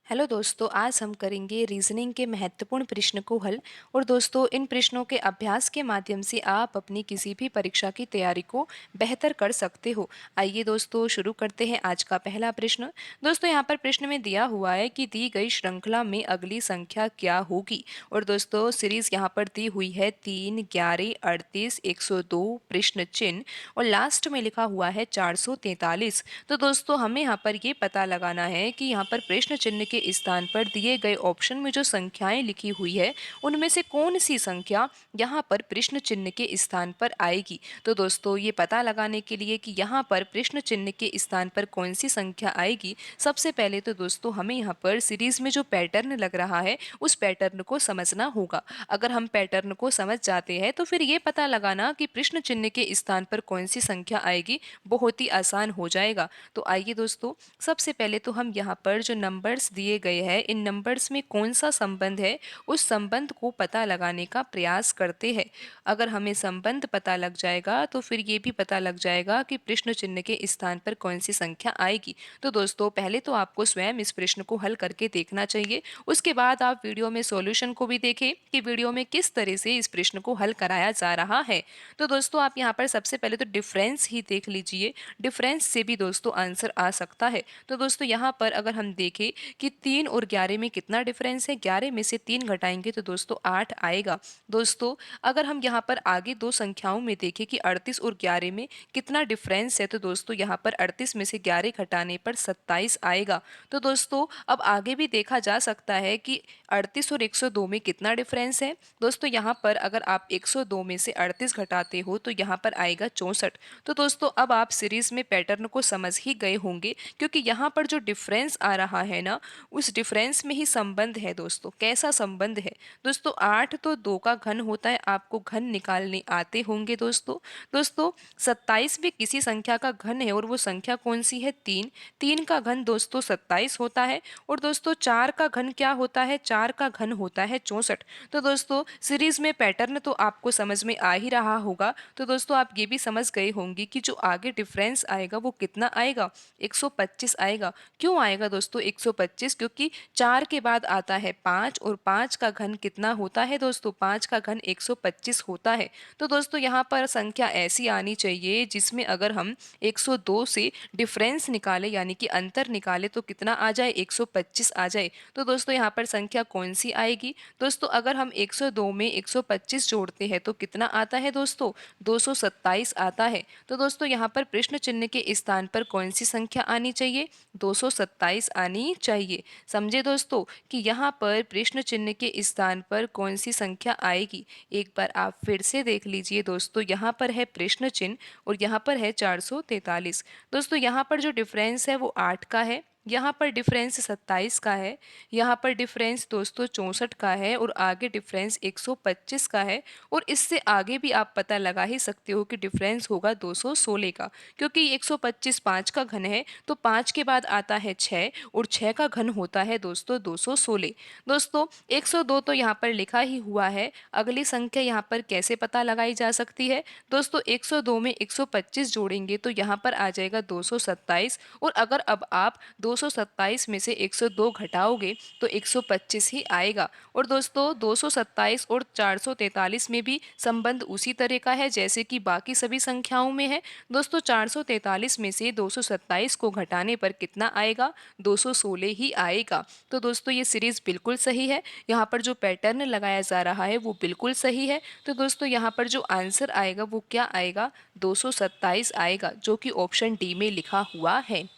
Hello दोस्तों, आज हम करेंगे रीजनिंग के महत्वपूर्ण प्रश्न को हल। और दोस्तों, इन प्रश्नों के अभ्यास के माध्यम से आप अपनी किसी भी परीक्षा की तैयारी को बेहतर कर सकते हो। आइए दोस्तों, शुरू करते हैं आज का पहला प्रश्न। दोस्तों, यहाँ पर प्रश्न में दिया हुआ है कि दी गई श्रृंखला में अगली संख्या क्या होगी। और दोस्तों, सीरीज यहाँ पर दी हुई है 3, 11, 38, 102 प्रश्न चिन्ह और लास्ट में लिखा हुआ है 443। तो दोस्तों, हमें यहाँ पर ये पता लगाना है कि यहाँ पर प्रश्न चिन्ह के स्थान पर दिए गए ऑप्शन में जो संख्याएं लिखी हुई है उनमें से कौन सी संख्या यहाँ पर प्रश्न चिन्ह के स्थान पर आएगी। तो दोस्तों, ये पता लगाने के लिए कि यहाँ पर प्रश्न चिन्ह के स्थान पर कौन सी संख्या आएगी, सबसे पहले तो दोस्तों हमें यहाँ पर सीरीज में जो पैटर्न लग रहा है उस पैटर्न को समझना होगा। अगर हम पैटर्न को समझ जाते हैं तो फिर ये पता लगाना कि प्रश्न चिन्ह के स्थान पर कौन सी संख्या आएगी बहुत ही आसान हो जाएगा। तो आइए दोस्तों, सबसे पहले तो हम यहाँ पर जो नंबर्स दिए गए हैं इन नंबर्स में कौन सा संबंध है उस संबंध को पता लगाने का प्रयास करते हैं। अगर हमें संबंध पता लग जाएगा तो फिर ये भी पता लग जाएगा कि प्रश्न चिन्ह के स्थान पर कौन सी संख्या आएगी। तो दोस्तों, पहले तो आपको स्वयं इस प्रश्न को हल करके देखना चाहिए। उसके बाद आप वीडियो में सॉल्यूशन को भी देखें कि वीडियो में किस तरह से इस प्रश्न को हल कराया जा रहा है। तो दोस्तों, आप यहाँ पर सबसे पहले तो डिफरेंस ही देख लीजिए। डिफरेंस से भी दोस्तों आंसर आ सकता है। तो दोस्तों, यहाँ पर अगर हम देखें कि 3 और 11 में कितना डिफरेंस है, 11 में से 3 घटाएंगे तो दोस्तों 8 आएगा। दोस्तों, अगर हम यहाँ पर आगे दो संख्याओं में देखें कि 38 और 11 में कितना डिफरेंस है, तो दोस्तों यहाँ पर 38 में से 11 घटाने पर 27 आएगा। तो दोस्तों, अब आगे भी देखा जा सकता है कि 38 और 102 में कितना डिफरेंस है। दोस्तों, यहाँ पर अगर आप 102 में से 38 घटाते हो तो यहाँ पर आएगा 64। तो दोस्तों, अब आप सीरीज में पैटर्न को समझ ही गए होंगे, क्योंकि यहाँ पर जो डिफरेंस आ रहा है ना, उस डिफरेंस में ही संबंध है। दोस्तों, कैसा संबंध है? दोस्तों, 8 तो 2 का घन होता है, आपको घन निकालने आते होंगे दोस्तों। दोस्तों, 27 भी किसी संख्या का घन है और वो संख्या कौन सी है? 3। 3 का घन दोस्तों 27 होता है। और दोस्तों, 4 का घन क्या होता है? 4 का घन होता है 64। तो दोस्तों, सीरीज में पैटर्न तो आपको समझ में आ ही रहा होगा। तो दोस्तों, आप ये भी समझ गए होंगे कि जो आगे डिफरेंस आएगा वो कितना आएगा? 125 आएगा। क्यों आएगा दोस्तों 125? क्योंकि 4 के बाद आता है 5 और 5 का घन कितना होता है दोस्तों? 5 का घन 125 होता है। तो दोस्तों, यहाँ पर संख्या ऐसी आनी चाहिए जिसमें अगर हम 102 से डिफरेंस निकाले यानी कि अंतर निकाले तो कितना आ जाए? 125 आ जाए। तो दोस्तों, यहाँ पर संख्या कौन सी आएगी? दोस्तों, अगर हम 102 में 125 जोड़ते हैं तो कितना आता है दोस्तों? 227 आता है। तो दोस्तों, यहाँ पर प्रश्न चिन्ह के स्थान पर कौन सी संख्या आनी चाहिए? 227 आनी चाहिए। समझे दोस्तों कि यहाँ पर प्रश्न चिन्ह के स्थान पर कौन सी संख्या आएगी? एक बार आप फिर से देख लीजिए दोस्तों, यहाँ पर है प्रश्न चिन्ह और यहाँ पर है 443। दोस्तों, यहाँ पर जो डिफरेंस है वो 8 का है, यहाँ पर डिफरेंस 27 का है, यहाँ पर डिफरेंस दोस्तों 64 का है और आगे डिफरेंस 125 का है। और इससे आगे भी आप पता लगा ही सकते हो कि डिफरेंस होगा 216 का, क्योंकि 125 5 का घन है तो 5 के बाद आता है 6 और 6 का घन होता है दोस्तों 216। दोस्तों, 102 तो यहाँ पर लिखा ही हुआ है। अगली संख्या यहाँ पर कैसे पता लगाई जा सकती है? दोस्तों, 102 में 125 जोड़ेंगे तो यहाँ पर आ जाएगा 227। और अगर अब आप 227 में से 102 घटाओगे तो 125 ही आएगा। और दोस्तों, 227 और 443 में भी संबंध उसी तरह का है जैसे कि बाकी सभी संख्याओं में है। दोस्तों, 443 में से 227 को घटाने पर कितना आएगा? 216 ही आएगा। तो दोस्तों, ये सीरीज बिल्कुल सही है। यहाँ पर जो पैटर्न लगाया जा रहा है वो बिल्कुल सही है। तो दोस्तों, यहाँ पर जो आंसर आएगा वो क्या आएगा? 227 आएगा, जो कि ऑप्शन डी में लिखा हुआ है।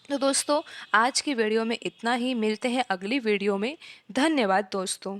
तो दोस्तों, आज की वीडियो में इतना ही। मिलते हैं अगली वीडियो में। धन्यवाद दोस्तों।